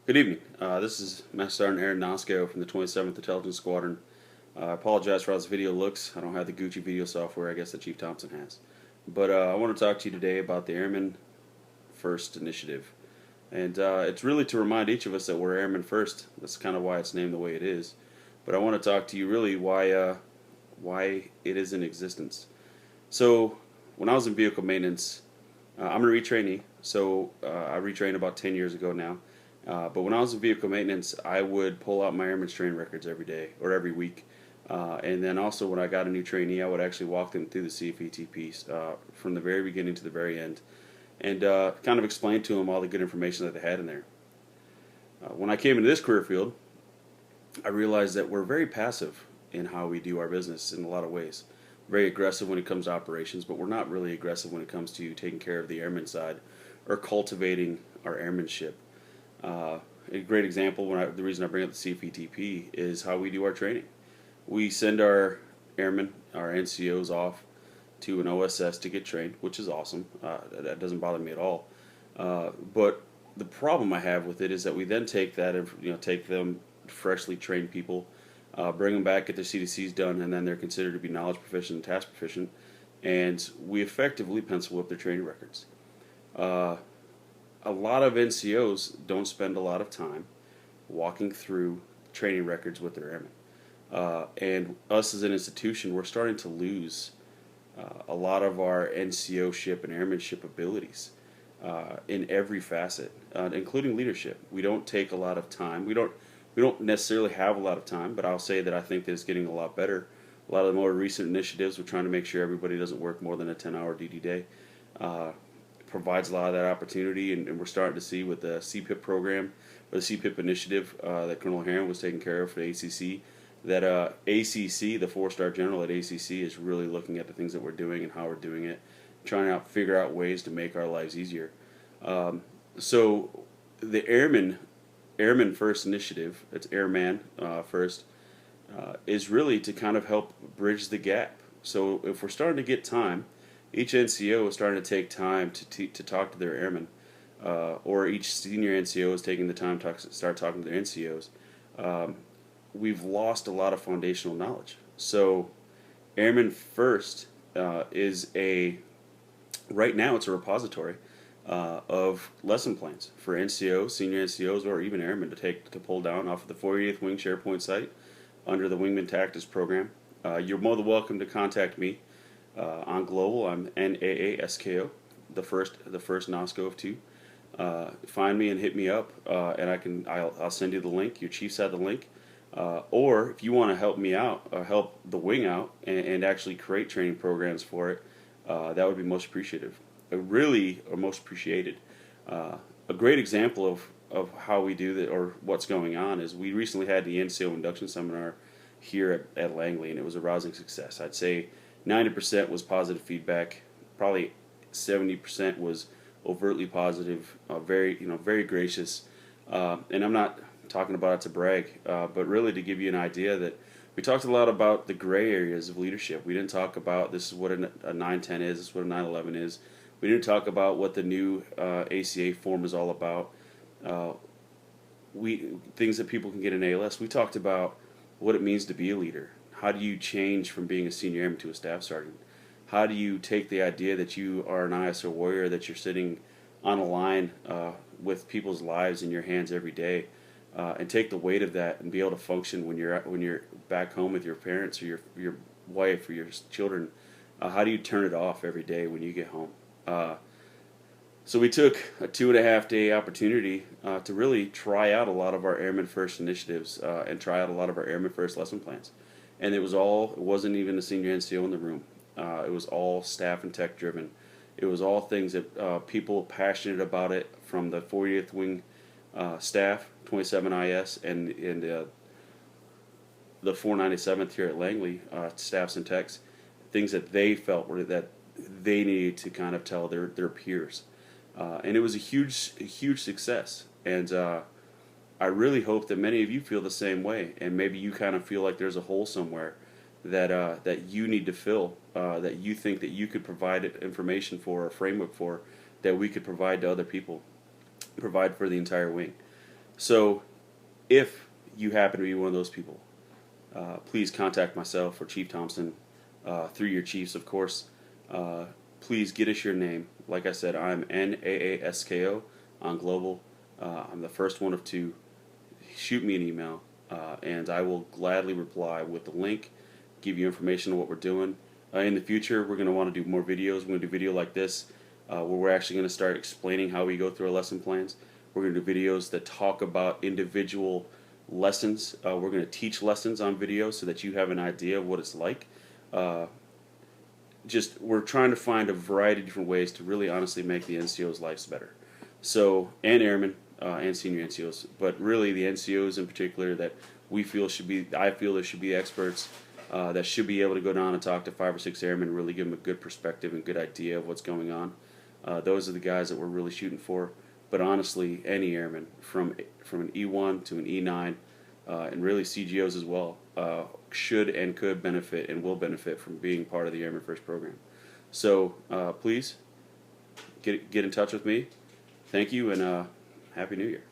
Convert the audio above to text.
Good evening. This is MSgt Airman Naasko from the 27th Intelligence Squadron. I apologize for how this video looks. I don't have the Gucci video software I guess that Chief Thompson has. But I want to talk to you today about the Airman First initiative. And it's really to remind each of us that we're Airman First. That's kind of why it's named the way it is. But I want to talk to you really why it is in existence. So when I was in vehicle maintenance, I'm a retrainee. So I retrained about 10 years ago now. But when I was in vehicle maintenance, I would pull out my airman's training records every day or every week. And then also when I got a new trainee, I would actually walk them through the CFETPs from the very beginning to the very end and kind of explain to them all the good information that they had in there. When I came into this career field, I realized that we're very passive in how we do our business in a lot of ways. Very aggressive when it comes to operations, but we're not really aggressive when it comes to taking care of the airman side or cultivating our airmanship. A great example, the reason I bring up the CFETP is how we do our training. We send our airmen, our NCOs, off to an OSS to get trained, which is awesome. That doesn't bother me at all. But the problem I have with it is that we then take them freshly trained people, bring them back, get their CDCs done, and then they're considered to be knowledge proficient and task proficient, and we effectively pencil whip their training records. A lot of NCOs don't spend a lot of time walking through training records with their airmen. And us as an institution, we're starting to lose a lot of our NCO-ship and airmanship abilities in every facet, including leadership. We don't take a lot of time. We don't necessarily have a lot of time, but I'll say that I think that it's getting a lot better. A lot of the more recent initiatives, we're trying to make sure everybody doesn't work more than a 10-hour DD day. Provides a lot of that opportunity, and we're starting to see with the CPIP program, or the CPIP initiative that Colonel Heron was taking care of for the ACC, that ACC, the 4-star general at ACC, is really looking at the things that we're doing and how we're doing it, trying to figure out ways to make our lives easier. So the Airman First initiative, it's Airman First, is really to kind of help bridge the gap. So if we're starting to get time, each NCO is starting to take time to talk to their airmen, or each senior NCO is taking the time to start talking to their NCOs. We've lost a lot of foundational knowledge. So Airman First is right now it's a repository of lesson plans for NCOs, senior NCOs, or even airmen to pull down off of the 48th Wing SharePoint site under the Wingman Tactics program. You're more than welcome to contact me. On Global, I'm Naasko, the first Naasko of two. Find me and hit me up, and I'll send you the link. Your chiefs have the link, or if you want to help me out, help the wing out, and actually create training programs for it, that would be most appreciative. Most appreciated. A great example of how we do that or what's going on is we recently had the NCO induction seminar here at Langley, and it was a rousing success. I'd say 90% was positive feedback. Probably 70% was overtly positive. Very gracious. And I'm not talking about it to brag, but really to give you an idea that we talked a lot about the gray areas of leadership. We didn't talk about this is what a 910 is, this is what a 911 is. We didn't talk about what the new ACA form is all about. Things that people can get in ALS. We talked about what it means to be a leader. How do you change from being a senior airman to a staff sergeant? How do you take the idea that you are an ISO warrior, that you're sitting on a line with people's lives in your hands every day, and take the weight of that and be able to function when you're back home with your parents or your wife or your children? How do you turn it off every day when you get home? So we took a 2.5-day opportunity to really try out a lot of our Airman First initiatives and try out a lot of our Airman First lesson plans. And it wasn't even a senior NCO in the room. It was all staff and tech driven. It was all things that people passionate about it, from the 40th Wing staff, 27 IS, and the 497th here at Langley, staffs and techs, things that they felt that they needed to kind of tell their peers. And it was a huge success. And I really hope that many of you feel the same way, and maybe you kind of feel like there's a hole somewhere that you need to fill, that you think that you could provide information for, a framework for, that we could provide to other people, provide for the entire wing. So if you happen to be one of those people, please contact myself or Chief Thompson through your chiefs, of course. Please get us your name. Like I said, I'm Naasko on Global. I'm the first one of two. Shoot me an email, and I will gladly reply with the link, give you information on what we're doing. In the future, we're going to want to do more videos. We're going to do video like this, where we're actually going to start explaining how we go through our lesson plans. We're going to do videos that talk about individual lessons. We're going to teach lessons on video so that you have an idea of what it's like. We're trying to find a variety of different ways to really honestly make the NCOs' lives better. So, and airmen, and senior NCOs, but really the NCOs in particular that I feel there should be experts that should be able to go down and talk to 5 or 6 airmen and really give them a good perspective and good idea of what's going on. Those are the guys that we're really shooting for. But honestly, any airman from an E1 to an E9, and really CGOs as well, should and could benefit and will benefit from being part of the Airman First program. So please get in touch with me. Thank you, and Happy New Year.